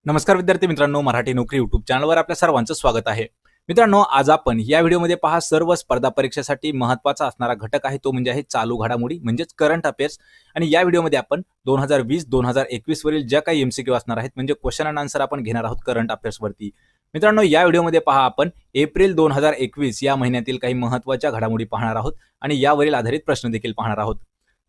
नमस्कार विद्यार्थी मित्रांनो, मराठी नोकरी यूट्यूब चॅनलवर आपल्या सर्वांचं स्वागत आहे. मित्रांनो, आज आपण या व्हिडिओमध्ये पहा सर्व स्पर्धा परीक्षेसाठी महत्त्वाचा असणारा घटक आहे तो म्हणजे आहे चालू घडामोडी म्हणजेच करंट अफेअर्स. आणि या व्हिडिओमध्ये आपण 2020-2021 वरील ज्या काही एमसीक्यू असणार आहेत म्हणजे क्वेश्चन अँड आन्सर आपण घेणार आहोत करंट अफेअर्स वरती. मित्रांनो, या व्हिडिओमध्ये पहा आपण एप्रिल 2021 या महिन्यातील काही महत्त्वाच्या घडामोडी पाहणार आहोत आणि यावरील आधारित प्रश्न देखील पाहणार आहोत.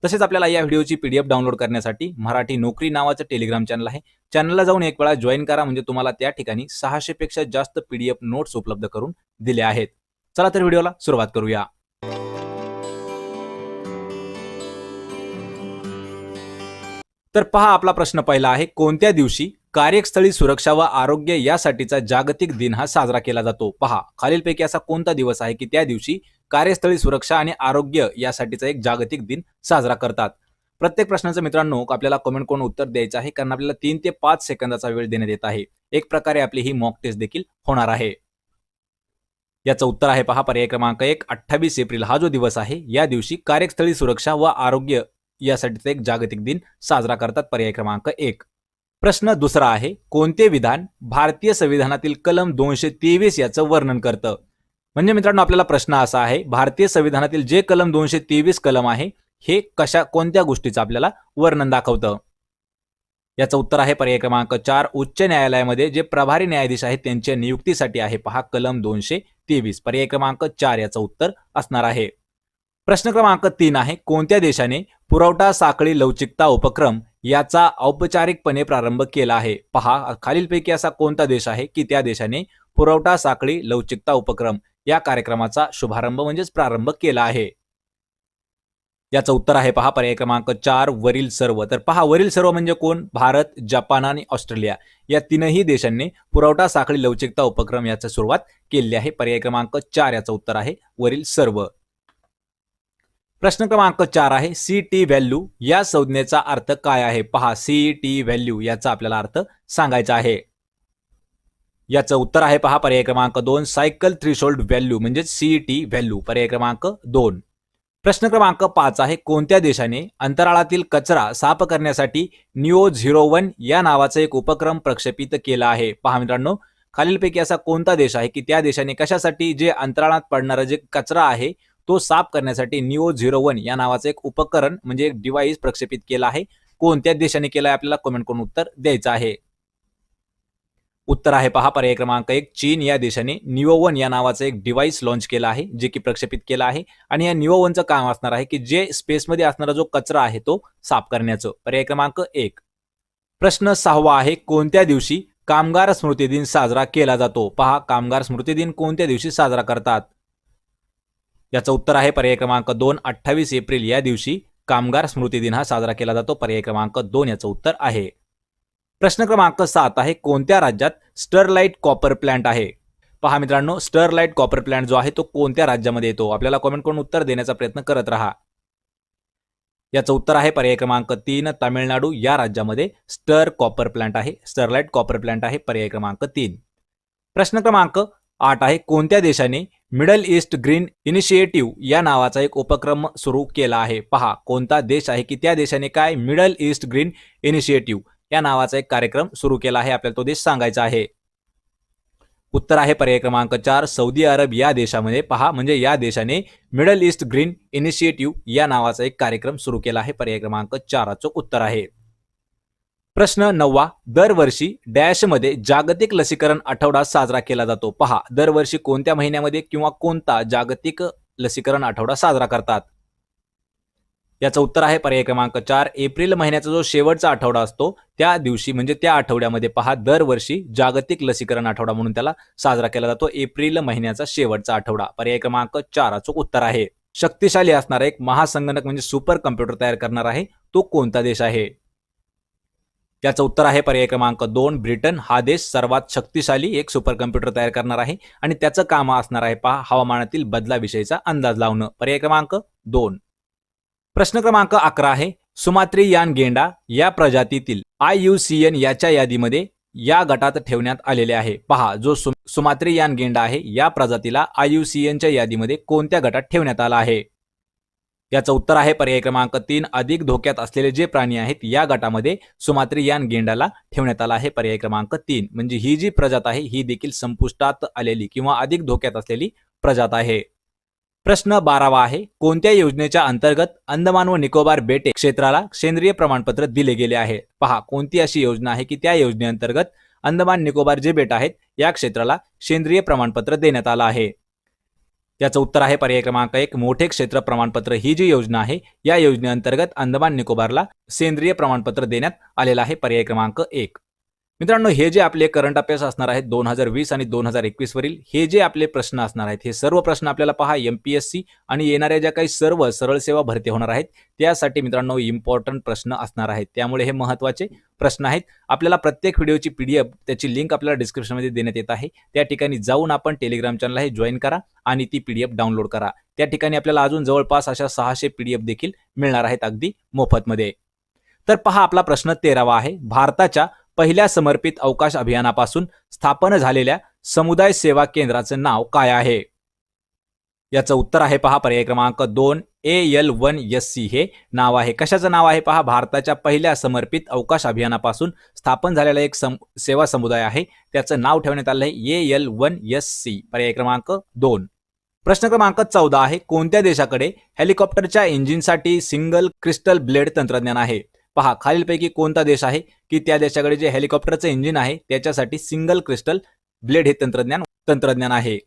तसेच आपल्याला या व्हिडिओची पीडीएफ डाउनलोड करण्यासाठी मराठी नोकरी नावाचं टेलिग्राम चॅनल आहे. चॅनलला जाऊन एक वेळा जॉईन करा म्हणजे तुम्हाला त्या ठिकाणी 600 पेक्षा जास्त पीडीएफ नोट्स उपलब्ध करून दिल्या आहेत. चला तर व्हिडिओला सुरुवात करूया. तर पहा, आपला प्रश्न पहिला आहे, कोणत्या दिवशी कार्यस्थळी सुरक्षा व आरोग्य यासाठीचा जागतिक दिन हा साजरा केला जातो? पहा, खालीलपैकी असा कोणता दिवस आहे की त्या दिवशी कार्यस्थळी सुरक्षा आणि आरोग्य यासाठीचा एक जागतिक दिन साजरा करतात? प्रत्येक प्रश्नाचं मित्रांनो आपल्याला कमेंट करून उत्तर द्यायचं आहे, कारण आपल्याला 3 ते 5 सेकंदाचा वेळ देण्यात येत आहे. एक प्रकारे आपली ही मॉक टेस्ट देखील होणार आहे. याचं उत्तर आहे पहा पर्याय क्रमांक 1, 28 एप्रिल हा जो दिवस आहे या दिवशी कार्यस्थळी सुरक्षा व आरोग्य यासाठीचा एक जागतिक दिन साजरा करतात. पर्याय क्रमांक 1. प्रश्न दुसरा आहे, कोणते विधान भारतीय संविधानातील कलम 223 याचं वर्णन करतं? म्हणजे मित्रांनो आपल्याला प्रश्न असा आहे, भारतीय संविधानातील जे कलम 223 कलम आहे हे कोणत्या गोष्टीचं आपल्याला वर्णन दाखवतं? याचं उत्तर आहे पर्याय क्रमांक 4, उच्च न्यायालयामध्ये जे प्रभारी न्यायाधीश आहेत त्यांच्या नियुक्तीसाठी आहे पहा कलम 223. पर्याय क्रमांक 4 याचं उत्तर असणार आहे. प्रश्न क्रमांक 3 आहे, कोणत्या देशाने पुरवठा साखळी लवचिकता उपक्रम याचा औपचारिकपणे प्रारंभ केला आहे? पहा, खालीलपैकी असा कोणता देश आहे की त्या देशाने पुरवठा साखळी लवचिकता उपक्रम या कार्यक्रमाचा शुभारंभ म्हणजेच प्रारंभ केला आहे? याचं उत्तर आहे पहा पर्याय क्रमांक 4, वरील सर्व. तर पहा, वरील सर्व म्हणजे कोण? भारत, जपान आणि ऑस्ट्रेलिया या तीनही देशांनी पुरवठा साखळी लवचिकता उपक्रम याची सुरुवात केली आहे. पर्याय क्रमांक 4 याचं उत्तर आहे वरील सर्व. प्रश्न क्रमांक 4 आहे, सीईटी व्हॅल्यू या संज्ञेचा अर्थ काय आहे? पहा, सीईटी व्हॅल्यू याचा आपल्याला अर्थ सांगायचा आहे. याचं उत्तर आहे पहा पर्याय क्रमांक 2, सायकल थ्रेशोल्ड व्हॅल्यू म्हणजे सीईटी व्हॅल्यू. पर्याय क्रमांक 2. प्रश्न क्रमांक 5 आहे, कोणत्या देशाने अंतराळातील कचरा साफ करण्यासाठी NEO-01 या नावाचा एक उपक्रम प्रक्षेपित केला आहे? पहा मित्रांनो, खालीलपैकी असा कोणता देश आहे की त्या देशाने कशासाठी जे अंतराळात पडणारा जे कचरा आहे तो साफ करण्यासाठी NEO-01 या नावाचं एक उपकरण म्हणजे एक डिव्हाइस प्रक्षेपित केला आहे? कोणत्या देशाने केला आहे आपल्याला कमेंट करून उत्तर द्यायचं आहे. उत्तर आहे पहा पर्याय क्रमांक 1, चीन या देशाने NEO-1 या नावाचं एक डिव्हाइस लॉन्च केला आहे जे की प्रक्षेपित केला आहे. आणि या NEO-1चं काम असणार आहे की जे स्पेसमध्ये असणारा जो कचरा आहे तो साफ करण्याचं. पर्याय क्रमांक 1. प्रश्न 6 आहे, कोणत्या दिवशी कामगार स्मृती दिन साजरा केला जातो? पहा, कामगार स्मृती दिन कोणत्या दिवशी साजरा करतात? याचं उत्तर आहे पर्याय क्रमांक 2, 28 एप्रिल या दिवशी कामगार स्मृती दिन हा साजरा केला जातो. पर्याय क्रमांक 2 याचं उत्तर आहे. प्रश्न क्रमांक 7 आहे, कोणत्या राज्यात स्टरलाइट कॉपर प्लांट आहे? पहा मित्रांनो, स्टरलाइट कॉपर प्लांट जो आहे तो कोणत्या राज्यामध्ये येतो? आपल्याला कमेंट करून उत्तर देण्याचा प्रयत्न करत राहा. याचं उत्तर आहे पर्याय क्रमांक 3, तामिळनाडू या राज्यामध्ये स्टर कॉपर प्लांट आहे, स्टरलाइट कॉपर प्लांट आहे. पर्याय क्रमांक 3. प्रश्न क्रमांक 8 आहे, कोणत्या देशाने मिडल ईस्ट ग्रीन इनिशिएटिव्ह या नावाचा एक उपक्रम सुरू केला आहे? पहा, कोणता देश आहे की त्या देशाने काय मिडल ईस्ट ग्रीन इनिशिएटिव्ह या नावाचा एक कार्यक्रम सुरू केला आहे? आपल्याला तो देश सांगायचा आहे. उत्तर आहे पर्याय क्रमांक 4, सौदी अरब या देशामध्ये पहा म्हणजे या देशाने मिडल ईस्ट ग्रीन इनिशिएटिव्ह या नावाचा एक कार्यक्रम सुरू केला आहे. पर्याय क्रमांक 4 चं उत्तर आहे. प्रश्न 9, दरवर्षी डॅशमध्ये जागतिक लसीकरण आठवडा साजरा केला जातो? पहा, दरवर्षी कोणत्या महिन्यामध्ये किंवा कोणता जागतिक लसीकरण आठवडा साजरा करतात? याचं उत्तर आहे पर्याय क्रमांक 4, एप्रिल महिन्याचा जो शेवटचा आठवडा असतो त्या दिवशी म्हणजे त्या आठवड्यामध्ये पहा दरवर्षी जागतिक लसीकरण आठवडा म्हणून त्याला साजरा केला जातो. एप्रिल महिन्याचा शेवटचा आठवडा. पर्याय क्रमांक 4 चं उत्तर आहे. शक्तिशाली असणारा एक महासंगणक म्हणजे सुपर कम्प्युटर तयार करणार आहे तो कोणता देश आहे? याचं उत्तर आहे पर्याय क्रमांक 2, ब्रिटन हा देश सर्वात शक्तिशाली एक सुपर कम्प्युटर तयार करणार आहे आणि त्याचं काम असणार आहे पहा हवामानातील बदलाविषयीचा अंदाज लावणं. पर्याय क्रमांक 2. प्रश्न क्रमांक 11 आहे, सुमात्रियान गेंडा या प्रजातीतील IUCN याच्या यादीमध्ये या गटात ठेवण्यात आलेले आहे? पहा, जो सुमात्रियान गेंडा आहे या प्रजातीला IUCNच्या यादीमध्ये कोणत्या गटात ठेवण्यात आला आहे? याचं उत्तर आहे पर्याय क्रमांक 3. अधिक धोक्यात असलेले जे प्राणी आहेत या गटामध्ये सुमात्रियान गेंडाला ठेवण्यात आला आहे. पर्याय क्रमांक 3. म्हणजे ही जी प्रजात आहे ही देखील संपुष्टात आलेली किंवा अधिक धोक्यात असलेली प्रजात आहे. प्रश्न 12वा आहे. कोणत्या योजनेच्या अंतर्गत अंदमान व निकोबार बेटे क्षेत्राला सेंद्रिय प्रमाणपत्र दिले गेले आहे? पहा, कोणती अशी योजना आहे की त्या योजनेअंतर्गत अंदमान निकोबार जे बेट आहेत या क्षेत्राला सेंद्रिय प्रमाणपत्र देण्यात आलं आहे. याचं उत्तर आहे पर्याय क्रमांक 1. मोठे क्षेत्र प्रमाणपत्र ही जी योजना आहे या योजनेअंतर्गत अंदमान निकोबारला सेंद्रिय प्रमाणपत्र देण्यात आलेलं आहे. पर्याय क्रमांक 1. मित्रांनो, हे जे आपले करंट अफेअर्स असणार आहेत 2020 आणि 2021 वरील हे जे आपले प्रश्न असणार आहेत हे सर्व प्रश्न आपल्याला पहा MPSC आणि येणाऱ्या ज्या काही सर्व सरळ सेवा भरती होणार आहेत त्यासाठी मित्रांनो इम्पॉर्टंट प्रश्न असणार आहेत. त्यामुळे हे महत्त्वाचे प्रश्न आहेत. आपल्याला प्रत्येक व्हिडिओची PDF त्याची लिंक आपल्याला डिस्क्रिप्शनमध्ये देण्यात येत आहे. त्या ठिकाणी जाऊन आपण टेलिग्राम चॅनलला हे जॉईन करा आणि ती PDF डाउनलोड करा. त्या ठिकाणी आपल्याला अजून जवळपास अशा 600 PDF देखील मिळणार आहेत अगदी मोफतमध्ये. तर पहा, आपला प्रश्न 13वा आहे. भारताच्या पहिल्या समर्पित अवकाश अभियानापासून स्थापन झालेल्या समुदाय सेवा केंद्राचं नाव काय आहे? याचं उत्तर आहे पहा पर्याय क्रमांक 2. AL1SC हे नाव आहे. कशाचं नाव आहे पहा, भारताच्या पहिल्या समर्पित अवकाश अभियानापासून स्थापन झालेला एक सेवा समुदाय आहे त्याचं नाव ठेवण्यात आलं आहे AL1SC. पर्याय क्रमांक 2. प्रश्न क्रमांक 14 आहे. कोणत्या देशाकडे हेलिकॉप्टरच्या इंजिनसाठी सिंगल क्रिस्टल ब्लेड तंत्रज्ञान आहे? पहा, खालीलपैकी कोणता देश आहे की त्या देशाकडे जे हेलिकॉप्टरचं इंजिन आहे त्याच्यासाठी सिंगल क्रिस्टल ब्लेड हे तंत्रज्ञान आहे?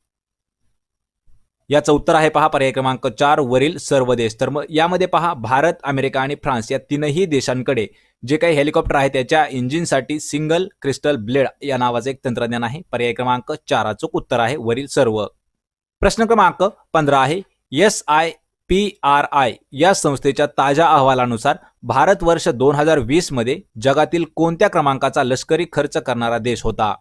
याचं उत्तर आहे पहा पर्याय क्रमांक 4. वरील सर्व देश. तर मग यामध्ये पहा, भारत, अमेरिका आणि फ्रान्स या तीनही देशांकडे जे काही हेलिकॉप्टर आहे त्याच्या इंजिनसाठी सिंगल क्रिस्टल ब्लेड या नावाचं एक तंत्रज्ञान आहे. पर्याय क्रमांक 4 अचूक उत्तर आहे वरील सर्व. प्रश्न क्रमांक 15 आहे. SIPRI या संस्थेच्या ताज्या अहवालानुसार भारत वर्ष 2020 मध्ये जगातील कोणत्या क्रमांकाचा लष्करी खर्च करणारा देश होता?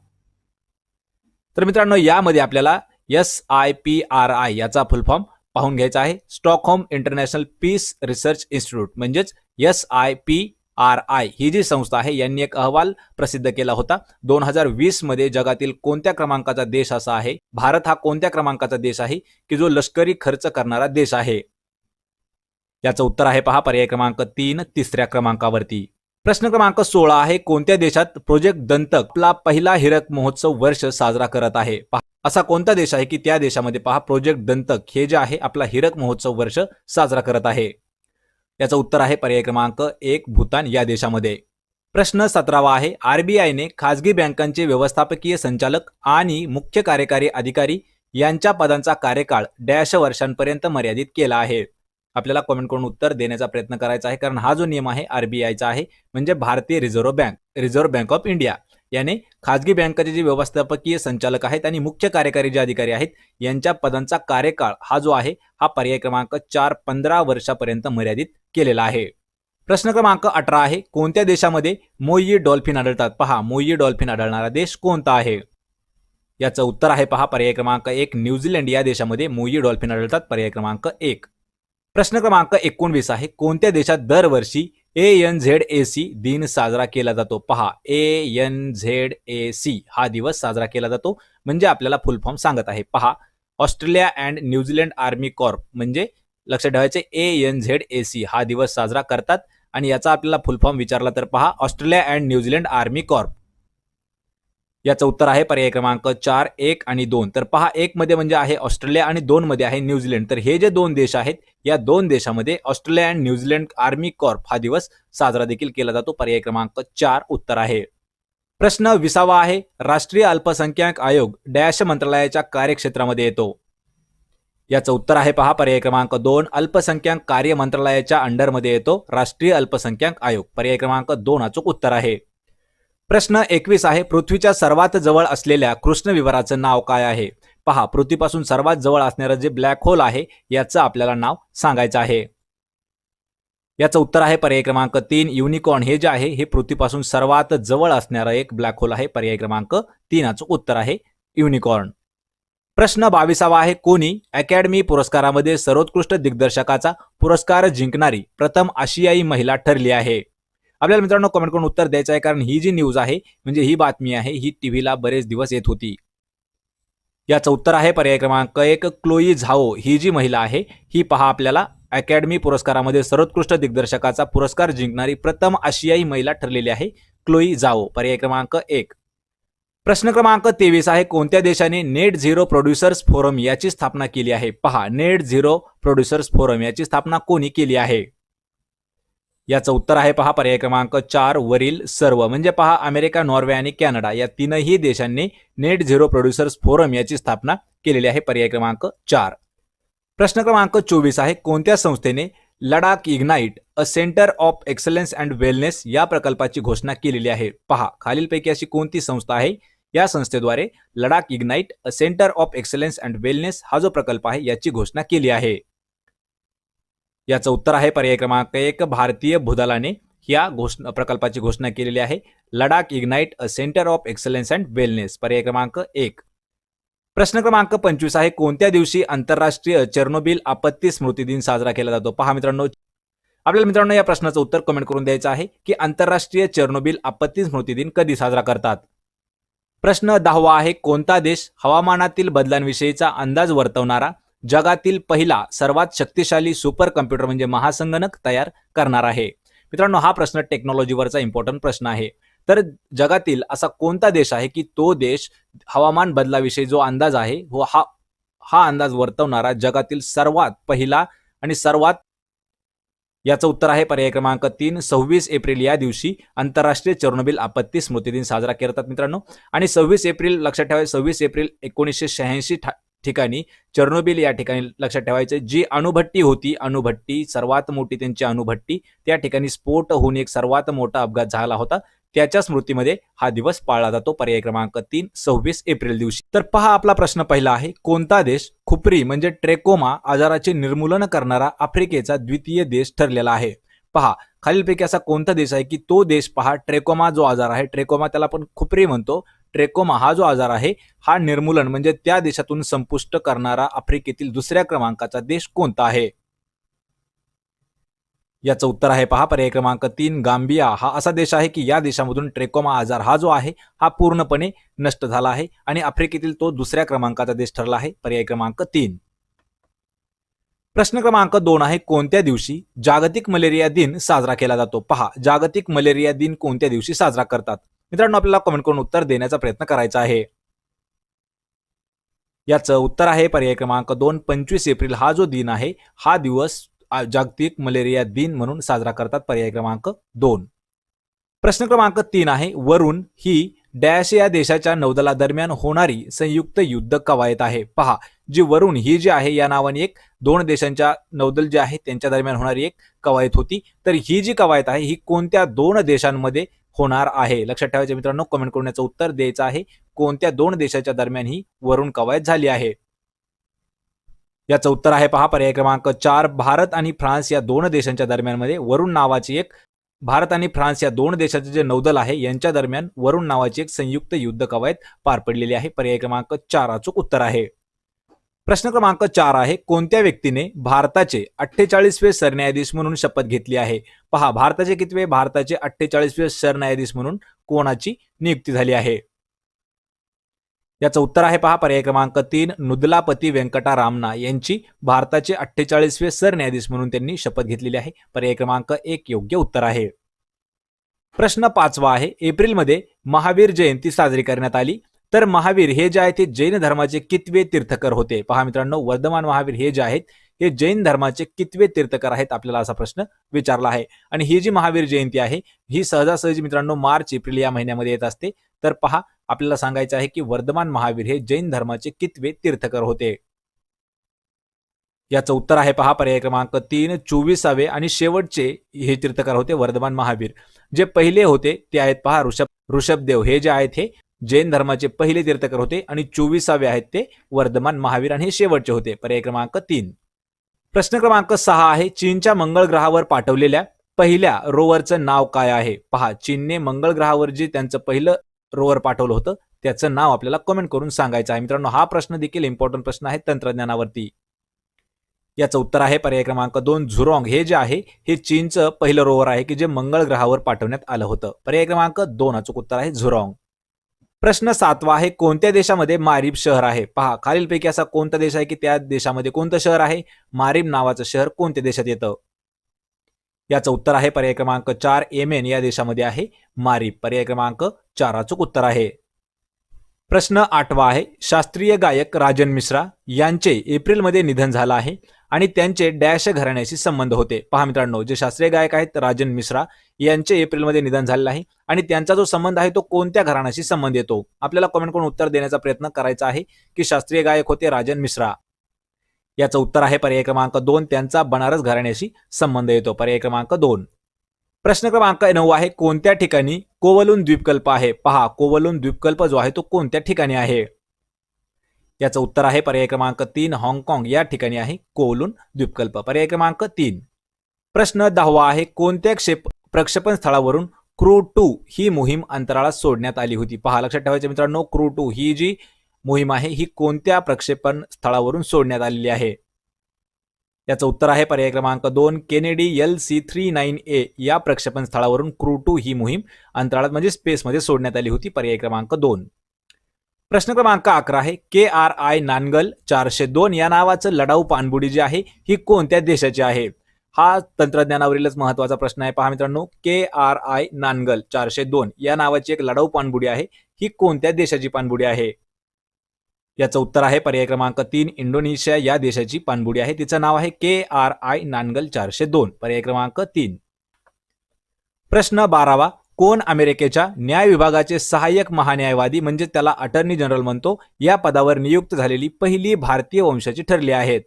तर मित्रांनो, यामध्ये आपल्याला SIPRI याचा फुल फॉर्म पाहून घ्यायचा आहे. Stockholm International Peace Research Institute म्हणजेच SIPRI ही जी संस्था आहे यांनी एक अहवाल प्रसिद्ध केला होता. 2020 मध्ये जगातील कोणत्या क्रमांकाचा देश असा आहे, भारत हा कोणत्या क्रमांकाचा देश आहे की जो लष्करी खर्च करणारा देश आहे? याचं उत्तर आहे पहा पर्याय क्रमांक 3 तिसऱ्या क्रमांकावरती. प्रश्न क्रमांक 16 आहे. कोणत्या देशात प्रोजेक्ट दंतक आपला पहिला हिरक महोत्सव वर्ष साजरा करत आहे? असा कोणता देश आहे की त्या देशामध्ये पहा प्रोजेक्ट दंतक हे जे आहे आपला हिरक महोत्सव वर्ष साजरा करत आहे? याचं उत्तर आहे पर्याय क्रमांक 1 भूतान या देशामध्ये. प्रश्न 17वा आहे. RBIने खासगी बँकांचे व्यवस्थापकीय संचालक आणि मुख्य कार्यकारी अधिकारी यांच्या पदांचा कार्यकाळ डॅश वर्षांपर्यंत मर्यादित केला आहे? आपल्याला कमेंट करून उत्तर देण्याचा प्रयत्न करायचा आहे, कारण हा जो नियम आहे RBIचा आहे म्हणजे भारतीय रिझर्व्ह बँक ऑफ इंडिया याने खासगी बँकांचे जे व्यवस्थापकीय संचालक आहेत आणि मुख्य कार्यकारी जे अधिकारी आहेत यांच्या पदांचा कार्यकाळ हा जो आहे हा पर्याय क्रमांक 4 15 वर्षापर्यंत मर्यादित केलेला आहे. प्रश्न क्रमांक 18 आहे. कोणत्या देशामध्ये मोई डॉल्फिन आढळतात? पहा, मोई डॉल्फिन आढळणारा देश कोणता आहे? याचं उत्तर आहे पहा पर्याय क्रमांक 1 न्यूझीलंड या देशामध्ये मोई डॉल्फिन आढळतात. पर्याय क्रमांक 1. प्रश्न क्रमांक 19 आहे. कोणत्या देशात दरवर्षी ANZAC दिन साजरा केला जातो? पहा, ANZAC हा दिवस साजरा केला जातो म्हणजे आपल्याला फुल फॉर्म सांगत आहे. पहा, Australia and New Zealand army Corp म्हणजे लक्षात ठेवायचे ANZAC हा दिवस साजरा करतात आणि याचा आपल्याला फुल फॉर्म विचारला तर पहा Australia and New Zealand army Corp. याचं उत्तर आहे पर्याय क्रमांक 4 1 आणि 2. तर पहा, 1 मध्ये म्हणजे आहे ऑस्ट्रेलिया आणि 2 मध्ये आहे न्यूझीलंड. तर हे जे दोन देश आहेत या दोन देशामध्ये Australia and New Zealand army Corp हा दिवस साजरा देखील केला जातो. पर्याय क्रमांक 4 उत्तर आहे. प्रश्न 20वा आहे. राष्ट्रीय अल्पसंख्याक आयोग डॅश मंत्रालयाच्या कार्यक्षेत्रामध्ये येतो? याचं उत्तर आहे पहा पर्याय क्रमांक 2 अल्पसंख्याक कार्य मंत्रालयाच्या अंडरमध्ये येतो राष्ट्रीय अल्पसंख्याक आयोग. पर्याय क्रमांक 2 अचूक उत्तर आहे. प्रश्न 21 आहे. पृथ्वीच्या सर्वात जवळ असलेल्या कृष्ण विवराचं नाव काय आहे? पहा, पृथ्वीपासून सर्वात जवळ असणारं जे ब्लॅक होल आहे याचं आपल्याला नाव सांगायचं आहे. याचं उत्तर आहे पर्याय क्रमांक 3 युनिकॉर्न हे जे आहे हे पृथ्वीपासून सर्वात जवळ असणारं एक ब्लॅक होल आहे. पर्याय क्रमांक 3 अचूक उत्तर आहे युनिकॉर्न. प्रश्न 22वा आहे. कोणी अकॅडमी पुरस्कारामध्ये सर्वोत्कृष्ट दिग्दर्शकाचा पुरस्कार जिंकणारी प्रथम आशियाई महिला ठरली आहे? आपल्याला मित्रांनो कमेंट करून उत्तर द्यायचं आहे, कारण ही जी न्यूज आहे म्हणजे ही बातमी आहे ही टीव्हीला बरेच दिवस येत होती. याचं उत्तर आहे पर्याय क्रमांक 1 क्लोई झाओ ही जी महिला आहे ही पहा आपल्याला अकॅडमी पुरस्कारामध्ये सर्वोत्कृष्ट दिग्दर्शकाचा पुरस्कार जिंकणारी प्रथम आशियाई महिला ठरलेली आहे क्लोई झाओ. पर्याय क्रमांक 1. प्रश्न क्रमांक 23 आहे, कोणत्या देशाने नेट झिरो प्रोड्युसर्स फोरम याची स्थापना केली आहे? पहा, नेट झिरो प्रोड्युसर्स फोरम याची स्थापना कोणी केली आहे? याचं उत्तर आहे पहा पर्याय क्रमांक 4 वरील सर्व. म्हणजे पहा, अमेरिका, नॉर्वे आणि कॅनडा या तीनही देशांनी नेट झिरो प्रोड्युसर्स फोरम याची स्थापना केलेली आहे. पर्याय क्रमांक 4. प्रश्न क्रमांक 24 आहे, कोणत्या संस्थेने Ladakh ignite a centre of excellence and wellness या प्रकल्पाची घोषणा केलेली आहे? पहा, खालीलपैकी अशी कोणती संस्था आहे या संस्थेद्वारे Ladakh ignite a centre of excellence and wellness हा जो प्रकल्प आहे याची घोषणा केली आहे? याचं उत्तर आहे पर्याय क्रमांक 1 भारतीय भूदलाने या प्रकल्पाची घोषणा केलेली आहे. Ladakh ignite a centre of excellence and wellness. पर्याय क्रमांक 1. प्रश्न क्रमांक 25 आहे, कोणत्या दिवशी आंतरराष्ट्रीय चेर्नोबिल आपत्ती स्मृती दिन साजरा केला जातो? पहा मित्रांनो, आपल्याला या प्रश्नाचं उत्तर कमेंट करून द्यायचं आहे की आंतरराष्ट्रीय चेर्नोबिल आपत्ती स्मृती दिन कधी साजरा करतात? प्रश्न 10 आहे, कोणता देश हवामानातील बदलांविषयीचा अंदाज वर्तवणारा जगातील पहिला सर्वात शक्तिशाली सुपर कम्प्युटर म्हणजे महासंगणक तयार करणार आहे? मित्रांनो, हा प्रश्न टेक्नॉलॉजीवरचा इम्पॉर्टंट प्रश्न आहे. तर जगातील असा कोणता देश आहे की तो देश हवामान बदलाविषयी जो अंदाज आहे हा अंदाज वर्तवणारा जगातील सर्वात पहिला आणि सर्वात याचं उत्तर आहे पर्याय क्रमांक 3 26 एप्रिल या दिवशी आंतरराष्ट्रीय चेर्नोबिल आपत्ती स्मृती दिन साजरा करतात मित्रांनो. आणि 26 एप्रिल लक्षात ठेवायचं, 26 एप्रिल 1986 ठिकाणी चेर्नोबिल या ठिकाणी लक्षात ठेवायचं, जी अणुभट्टी होती, अणुभट्टी सर्वात मोठी त्यांची अणुभट्टी, त्या ठिकाणी स्फोट होऊन एक सर्वात मोठा अपघात झाला होता. त्याच्या स्मृतीमध्ये हा दिवस पाळला जातो. पर्याय क्रमांक 3 26 एप्रिल दिवशी. तर पहा, आपला प्रश्न पहिला आहे, कोणता देश खुपरी म्हणजे ट्रेकोमा आजाराचे निर्मूलन करणारा आफ्रिकेचा द्वितीय देश ठरलेला आहे? पहा, खालीलपैकी असा कोणता देश आहे की तो देश पहा ट्रेकोमा जो आजार आहे, ट्रेकोमा त्याला आपण खुपरी म्हणतो, ट्रेकोमा हा जो आजार आहे हा निर्मूलन म्हणजे त्या देशातून संपुष्ट करणारा आफ्रिकेतील दुसऱ्या क्रमांकाचा देश कोणता आहे? याचं उत्तर आहे पहा पर्याय क्रमांक 3 गांबिया हा असा देश आहे की या देशामधून ट्रेकोमा आजार हा जो आहे हा पूर्णपणे नष्ट झाला आहे आणि आफ्रिकेतील तो दुसऱ्या क्रमांकाचा देश ठरला आहे. पर्याय क्रमांक 3. प्रश्न क्रमांक 2 आहे, कोणत्या दिवशी जागतिक मलेरिया दिन साजरा केला जातो? पहा, जागतिक मलेरिया दिन कोणत्या दिवशी साजरा करतात? मित्रांनो, आपल्याला कमेंट करून उत्तर देण्याचा प्रयत्न करायचा आहे. याचं उत्तर आहे पर्याय क्रमांक 2 25 एप्रिल हा जो दिन आहे हा दिवस जागतिक मलेरिया दिन म्हणून साजरा करतात. पर्याय क्रमांक 2. प्रश्न क्रमांक 3 आहे, वरुण ही डॅश या देशाच्या नौदलादरम्यान होणारी संयुक्त युद्ध कवायत आहे? पहा, जी वरुण ही जी आहे या नावाने एक दोन देशांच्या नौदल जे आहे त्यांच्या दरम्यान होणारी एक कवायत होती. तर ही जी कवायत आहे ही कोणत्या दोन देशांमध्ये होणार आहे? लक्षात ठेवायचे मित्रांनो, कमेंट करून याचं उत्तर द्यायचं आहे. कोणत्या दोन देशाच्या दरम्यान ही वरुण कवायत झाली आहे? याचं उत्तर आहे पहा पर्याय क्रमांक 4 भारत आणि फ्रान्स या दोन देशांच्या दरम्यान मध्ये वरुण नावाची एक भारत आणि फ्रान्स या दोन देशाचे जे नौदल आहे यांच्या दरम्यान वरुण नावाची एक संयुक्त युद्ध कवायत पार पडलेली आहे. पर्याय क्रमांक 4 अचूक उत्तर आहे. प्रश्न क्रमांक 4 आहे, कोणत्या व्यक्तीने भारताचे 48वे सरन्यायाधीश म्हणून शपथ घेतली आहे? पहा, भारताचे कितवे? भारताचे 48वे सरन्यायाधीश म्हणून कोणाची नियुक्ती झाली आहे? याचं उत्तर आहे पहा पर्याय क्रमांक 3 नुदलापती व्यंकटा रामना यांची भारताचे 48वे सरन्यायाधीश म्हणून त्यांनी शपथ घेतलेली आहे. पर्याय क्रमांक 1 योग्य उत्तर आहे. प्रश्न 5 आहे, एप्रिलमध्ये महावीर जयंती साजरी करण्यात आली. तर महावीर हे जे आहेत ते जैन धर्माचे कितवे तीर्थकर होते? पहा मित्रांनो, वर्धमान महावीर हे जे आहेत हे जैन धर्माचे कितवे तीर्थकर आहेत आपल्याला असा प्रश्न विचारला आहे. आणि ही जी महावीर जयंती आहे ही सहजासहजी मित्रांनो मार्च एप्रिल या महिन्यामध्ये येत असते. तर पहा, आपल्याला सांगायचं आहे की वर्धमान महावीर हे जैन धर्माचे कितवे तीर्थकर होते? याचं उत्तर आहे पहा पर्याय क्रमांक 3 24वे आणि शेवटचे हे तीर्थकर होते वर्धमान महावीर. जे पहिले होते ते आहेत पहा ऋषभदेव हे जे आहेत हे जैन धर्माचे पहिले तीर्थकर होते आणि 24वे आहेत ते वर्धमान महावीर आणि हे शेवटचे होते. पर्याय क्रमांक 3. प्रश्न क्रमांक 6 आहे, चीनच्या मंगळ ग्रहावर पाठवलेल्या पहिल्या रोवरचं नाव काय आहे? पहा, चीनने मंगळ ग्रहावर जे त्यांचं पहिलं रोवर पाठवलं होतं त्याचं नाव आपल्याला कमेंट करून सांगायचं आहे. मित्रांनो, हा प्रश्न देखील इम्पॉर्टंट प्रश्न आहे तंत्रज्ञानावरती. याचं उत्तर आहे पर्याय क्रमांक 2 झुरॉंग हे जे आहे हे चीनचं पहिलं रोवर आहे की जे मंगळ ग्रहावर पाठवण्यात आलं होतं. पर्याय क्रमांक 2 अचूक उत्तर आहे झुरॉंग. प्रश्न 7वा आहे कोणत्या देशामध्ये मारीब शहर आहे? पहा खालीलपैकी असा कोणता देश आहे की त्या देशामध्ये कोणतं शहर आहे? मारीब नावाचं शहर कोणत्या देशात येतं? याचं उत्तर आहे पर्याय क्रमांक 4 येमेन या देशामध्ये आहे मारीब. पर्याय क्रमांक 4 अचूक उत्तर आहे. प्रश्न 8वा आहे शास्त्रीय गायक राजन मिश्रा यांचे एप्रिलमध्ये निधन झालं आहे आणि त्यांचे डॅश घराण्याशी संबंध होते. पहा मित्रांनो, जे शास्त्रीय गायक आहेत राजन मिश्रा यांचे एप्रिलमध्ये निधन झालेलं आहे आणि त्यांचा जो संबंध आहे तो कोणत्या घराण्याशी संबंध येतो? आपल्याला कमेंट करून उत्तर देण्याचा प्रयत्न करायचा आहे की शास्त्रीय गायक होते राजन मिश्रा. याचं उत्तर आहे पर्याय क्रमांक 2 त्यांचा बनारस घराण्याशी संबंध येतो. पर्याय क्रमांक 2. प्रश्न क्रमांक 9 आहे कोणत्या ठिकाणी कोवलून द्वीपकल्प आहे? पहा कोवलून द्वीपकल्प जो आहे तो कोणत्या ठिकाणी आहे? याचं उत्तर आहे पर्याय क्रमांक 3 हाँगकाँग या ठिकाणी आहे कोवलून द्वीपकल्प. पर्याय क्रमांक 3. प्रश्न 10वा आहे कोणत्या प्रक्षेपण स्थळावरून क्रू 2 ही मोहीम अंतराळात सोडण्यात आली होती? पहा लक्षात ठेवायचं मित्रांनो, क्रू 2 ही जी मोहीम आहे ही कोणत्या प्रक्षेपण स्थळावरून सोडण्यात आलेली आहे? याचं उत्तर आहे पर्याय क्रमांक 2 केनेडी LC-39A या प्रक्षेपण स्थळावरून क्रू 2 ही मोहीम अंतराळात म्हणजे स्पेसमध्ये सोडण्यात आली होती. पर्याय क्रमांक 2. प्रश्न क्रमांक 11 आहे KRI नानगल 402 या नावाचं लढाऊ पाणबुडी जी आहे ही कोणत्या देशाची आहे? हा तंत्रज्ञानावरीलच महत्वाचा प्रश्न आहे. पहा मित्रांनो, KRI नानगल 402 या नावाची एक लढाऊ पाणबुडी आहे ही कोणत्या देशाची पाणबुडी आहे? याचं उत्तर आहे पर्याय क्रमांक 3 इंडोनेशिया या देशाची पाणबुडी आहे. तिचं नाव आहे KRI नानगल 402. पर्याय क्रमांक 3. प्रश्न 12वा कोण अमेरिकेच्या न्याय विभागाचे सहाय्यक महान्यायवादी म्हणजे त्याला अटर्नी जनरल म्हणतो या पदावर नियुक्त झालेली पहिली भारतीय वंशाची ठरली आहेत?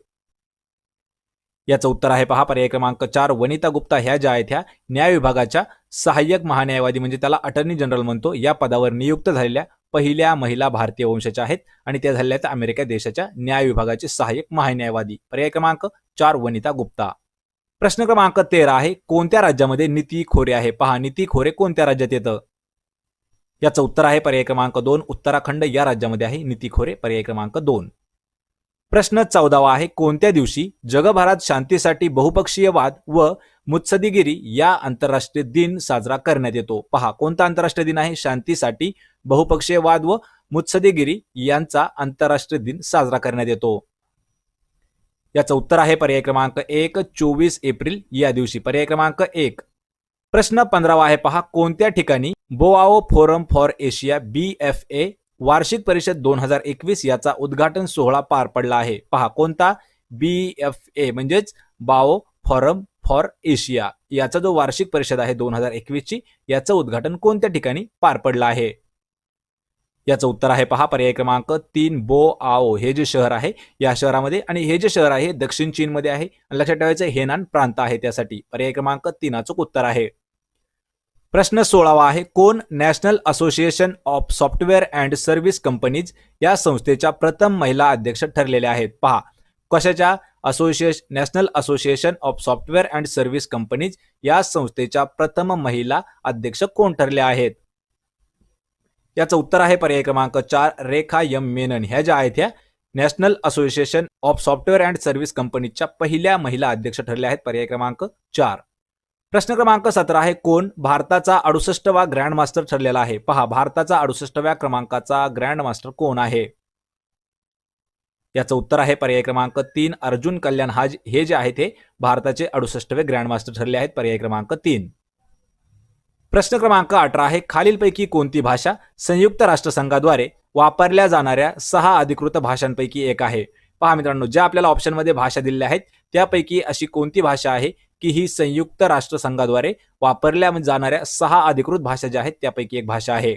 याचं उत्तर आहे पहा पर्याय क्रमांक 4 वनिता गुप्ता ह्या ज्या आहेत ह्या न्याय विभागाच्या सहाय्यक महान्यायवादी म्हणजे त्याला अटर्नी जनरल म्हणतो या पदावर नियुक्त झालेल्या पहिल्या महिला भारतीय वंशाच्या आहेत आणि त्या झालेल्या आहेत अमेरिका देशाच्या न्याय विभागाचे सहाय्यक महान्यायवादी. पर्याय क्रमांक 4 वनिता गुप्ता. प्रश्न क्रमांक 13 आहे कोणत्या राज्यामध्ये नीती खोरे आहे? पहा नीती खोरे कोणत्या राज्यात येतं? याचं उत्तर आहे पर्याय क्रमांक 2 उत्तराखंड या राज्यामध्ये आहे नीती खोरे. पर्याय क्रमांक 2. प्रश्न 14वा आहे कोणत्या दिवशी जगभरात शांतीसाठी बहुपक्षीय वाद व मुत्सद्देगिरी या आंतरराष्ट्रीय दिन साजरा करण्यात येतो? पहा कोणता आंतरराष्ट्रीय दिन आहे? शांतीसाठी बहुपक्षीय वाद व मुत्सद्देगिरी यांचा आंतरराष्ट्रीय दिन साजरा करण्यात येतो. याचं उत्तर आहे पर्याय क्रमांक 1 24 एप्रिल या दिवशी. पर्याय क्रमांक 1. प्रश्न 15वा आहे पहा कोणत्या ठिकाणी Boao forum for Asia BFA वार्षिक परिषद 2021 याचा उद्घाटन सोहळा पार पडला आहे? पहा कोणता? BFA म्हणजेच बाओ फोरम फॉर एशिया याचा जो वार्षिक परिषद आहे 2021 ची याचं उद्घाटन कोणत्या ठिकाणी पार पडलं आहे? याचं उत्तर आहे पहा पर्याय क्रमांक 3 बोआओ हे जे शहर आहे या शहरामध्ये आणि हे जे शहर आहे दक्षिण चीनमध्ये आहे. लक्षात ठेवायचं हेनान प्रांत आहे त्यासाठी. पर्याय क्रमांक 3 अचूक उत्तर आहे. प्रश्न 16वा आहे कोण national association of software and service companies या संस्थेच्या प्रथम महिला अध्यक्ष ठरलेल्या आहेत? पहा कशाच्या? National association of software and service companies या संस्थेच्या प्रथम महिला अध्यक्ष कोण ठरल्या आहेत? याचं उत्तर आहे पर्याय क्रमांक 4 रेखा M मेनन ह्या ज्या आहेत ह्या national association of software and service कंपनीच्या पहिल्या महिला अध्यक्ष ठरल्या आहेत. पर्याय क्रमांक 4. प्रश्न क्रमांक 17 आहे कोण भारताचा 68वा ग्रँड मास्टर ठरलेला आहे? पहा भारताचा 68व्या क्रमांकाचा ग्रँड मास्टर कोण आहे? याचं उत्तर आहे पर्याय क्रमांक 3 अर्जुन कल्याण हे जे आहेत हे भारताचे 68वे ग्रँड मास्टर ठरले आहेत. पर्याय क्रमांक 3. प्रश्न क्रमांक 18 आहे खालीलपैकी कोणती भाषा संयुक्त राष्ट्रसंघाद्वारे वापरल्या जाणाऱ्या 6 अधिकृत भाषांपैकी एक आहे? पहा मित्रांनो, ज्या आपल्याला ऑप्शनमध्ये भाषा दिलेल्या आहेत त्यापैकी अशी कोणती भाषा आहे की ही संयुक्त राष्ट्रसंघाद्वारे वापरल्या जाणाऱ्या 6 अधिकृत भाषा ज्या आहेत त्यापैकी एक भाषा आहे?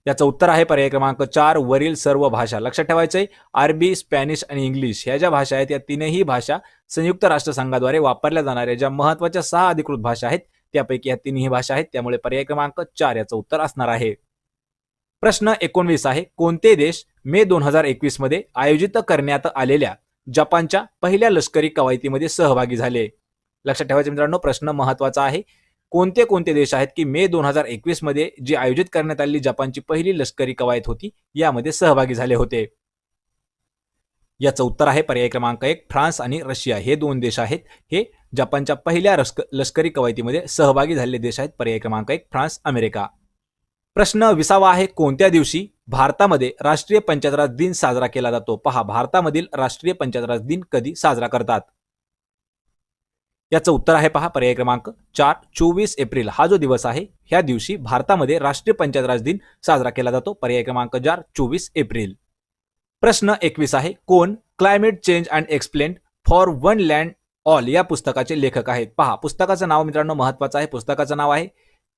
याचं उत्तर आहे पर्याय क्रमांक 4 वरील सर्व भाषा. लक्षात ठेवायचंय अरबी, स्पॅनिश आणि इंग्लिश ह्या ज्या भाषा आहेत या तीनही भाषा संयुक्त राष्ट्रसंघाद्वारे वापरल्या जाणाऱ्या ज्या महत्त्वाच्या 6 अधिकृत भाषा आहेत त्यापैकी या तीनही भाषा आहेत. त्यामुळे पर्याय क्रमांक 4 याचं उत्तर असणार आहे. प्रश्न 19 आहे कोणते देश मे 2021 मध्ये आयोजित करण्यात आलेल्या जपानच्या पहिल्या लष्करी कवायतीमध्ये सहभागी झाले? लक्षात ठेवायचं मित्रांनो, प्रश्न महत्वाचा आहे. कोणते कोणते देश आहेत की मे 2021 मध्ये जी आयोजित करण्यात आलेली जपानची पहिली लष्करी कवायत होती यामध्ये सहभागी झाले होते? याचं उत्तर आहे पर्याय क्रमांक 1 फ्रान्स आणि रशिया हे 2 देश आहेत हे जपानच्या पहिल्या लष्करी कवायतीमध्ये सहभागी झालेले देश आहेत. पर्याय क्रमांक 1 फ्रान्स, अमेरिका. प्रश्न 20 आहे, कोणत्या दिवशी भारतामध्ये राष्ट्रीय पंचायत राज दिन साजरा केला जातो? पहा, भारतामधील राष्ट्रीय पंचायत राज दिन कधी साजरा करतात? याचं उत्तर आहे पहा पर्याय क्रमांक 4, 24 एप्रिल हा जो दिवस आहे ह्या दिवशी भारतामध्ये राष्ट्रीय पंचायत राज दिन साजरा केला जातो. पर्याय क्रमांक 4, 24 एप्रिल. प्रश्न 21 आहे, कोण climate change and explained for one land all या पुस्तकाचे लेखक आहेत? पहा, पुस्तकाचं नाव मित्रांनो महत्वाचं आहे. पुस्तकाचं नाव आहे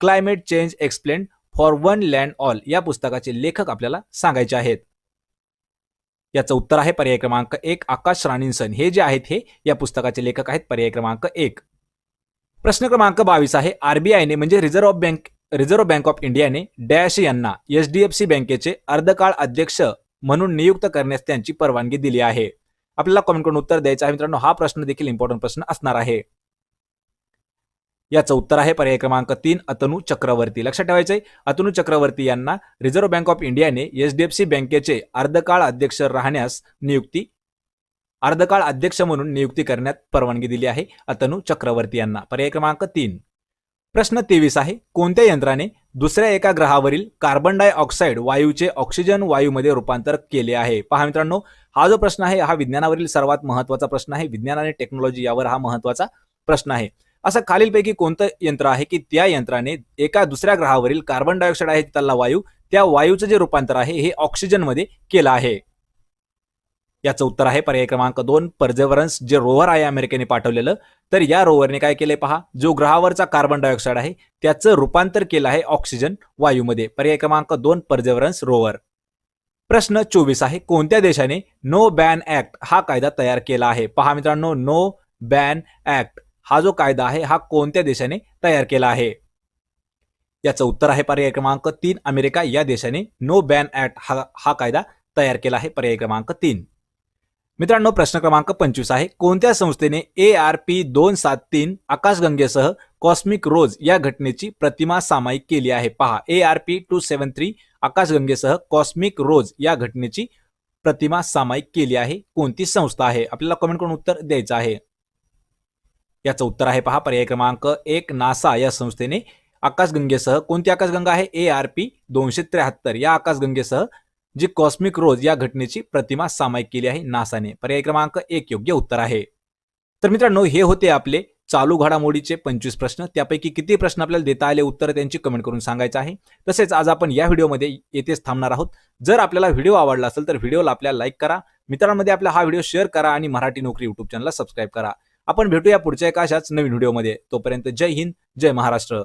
climate change explained for one land all. या पुस्तकाचे लेखक आपल्याला सांगायचे आहेत. याचं उत्तर आहे पर्याय क्रमांक 1, आकाश रानिन्सन. हे जे आहेत हे या पुस्तकाचे लेखक आहेत. पर्याय क्रमांक 1. प्रश्न क्रमांक 22 आहे, आरबीआयने म्हणजे रिझर्व्ह बँक ऑफ इंडियाने डॅश यांना एचडीएफसी बँकेचे अर्धकाळ अध्यक्ष म्हणून नियुक्त करण्यास त्यांची परवानगी दिली आहे. आपल्याला कमेंट करून उत्तर द्यायचं आहे मित्रांनो. हा प्रश्न देखील इम्पॉर्टंट प्रश्न असणार आहे. याचं उत्तर आहे पर्याय क्रमांक 3, अतनू चक्रवर्ती. लक्षात ठेवायचंय, अतनू चक्रवर्ती यांना रिझर्व्ह बँक ऑफ इंडियाने एचडीएफसी बँकेचे अर्धकाळ अध्यक्ष म्हणून नियुक्ती करण्यात परवानगी दिली आहे अतनू चक्रवर्ती यांना. पर्याय क्रमांक 3. प्रश्न 23 आहे, कोणत्या यंत्राने दुसऱ्या एका ग्रहावरील कार्बन डायऑक्साईड वायूचे ऑक्सिजन वायूमध्ये रूपांतर केले आहे? पहा मित्रांनो, हा जो प्रश्न आहे हा विज्ञानावरील सर्वात महत्वाचा प्रश्न आहे. विज्ञान आणि टेक्नॉलॉजी यावर हा महत्वाचा प्रश्न आहे. असं खालीलपैकी कोणतं यंत्र आहे की त्या यंत्राने एका दुसऱ्या ग्रहावरील कार्बन डायऑक्साईड आहे त्याला वायू, त्या वायूचं जे रूपांतर आहे हे ऑक्सिजन मध्ये केलं आहे? याचं उत्तर आहे पर्याय क्रमांक 2, परसेवरन्स. जे रोव्हर आहे अमेरिकेने पाठवलेलं, तर या रोव्हरने काय केलंय पहा, जो ग्रहावरचा कार्बन डायऑक्साईड आहे त्याचं रूपांतर केलं आहे ऑक्सिजन वायूमध्ये. पर्याय क्रमांक 2, परसेवरन्स रोव्हर. प्रश्न 24 आहे, कोणत्या देशाने नो बॅन ऍक्ट हा कायदा तयार केला आहे? पहा मित्रांनो, नो बॅन ऍक्ट हा जो कायदा आहे हा कोणत्या देशाने तयार केला आहे? याचं उत्तर आहे पर्याय क्रमांक 3, अमेरिका या देशाने नो बॅन ऍक्ट हा कायदा तयार केला आहे. पर्याय क्रमांक 3. मित्रांनो, प्रश्न क्रमांक 25 आहे, कोणत्या संस्थेने ARP 273 आकाशगंगेसह कॉस्मिक रोज या घटनेची प्रतिमा सामायिक केली आहे? पहा, ARP 273 आकाशगंगेसह कॉस्मिक रोज या घटनेची प्रतिमा सामायिक केली आहे. कोणती संस्था आहे? आपल्याला कमेंट करून उत्तर द्यायचं आहे. याचं उत्तर आहे पहा पर्याय क्रमांक 1, नासा या संस्थेने आकाशगंगेसह, कोणती आकाशगंगा आहे? ARP 273 या आकाशगंगेसह जी कॉस्मिक रोज या घटनेची प्रतिमा सामायिक केली आहे नासाने. पर्याय क्रमांक 1 योग्य उत्तर आहे. तर मित्रांनो, हे होते आपले चालू घडामोडीचे 25 प्रश्न. त्यापैकी किती प्रश्न आपल्याला देता आले उत्तर त्यांची कमेंट करून सांगायचं आहे. तसेच आज आपण या व्हिडिओमध्ये येथेच थांबणार आहोत. जर आपल्याला व्हिडिओ आवडला असेल तर व्हिडिओला आपल्याला लाईक करा, मित्रांमध्ये आपला हा व्हिडिओ शेअर करा आणि मराठी नोकरी युट्यूब चॅनलला सबस्क्राईब करा. आपण भेटूया पुढच्या एका अशाच नवीन व्हिडिओमध्ये. तोपर्यंत जय हिंद, जय महाराष्ट्र.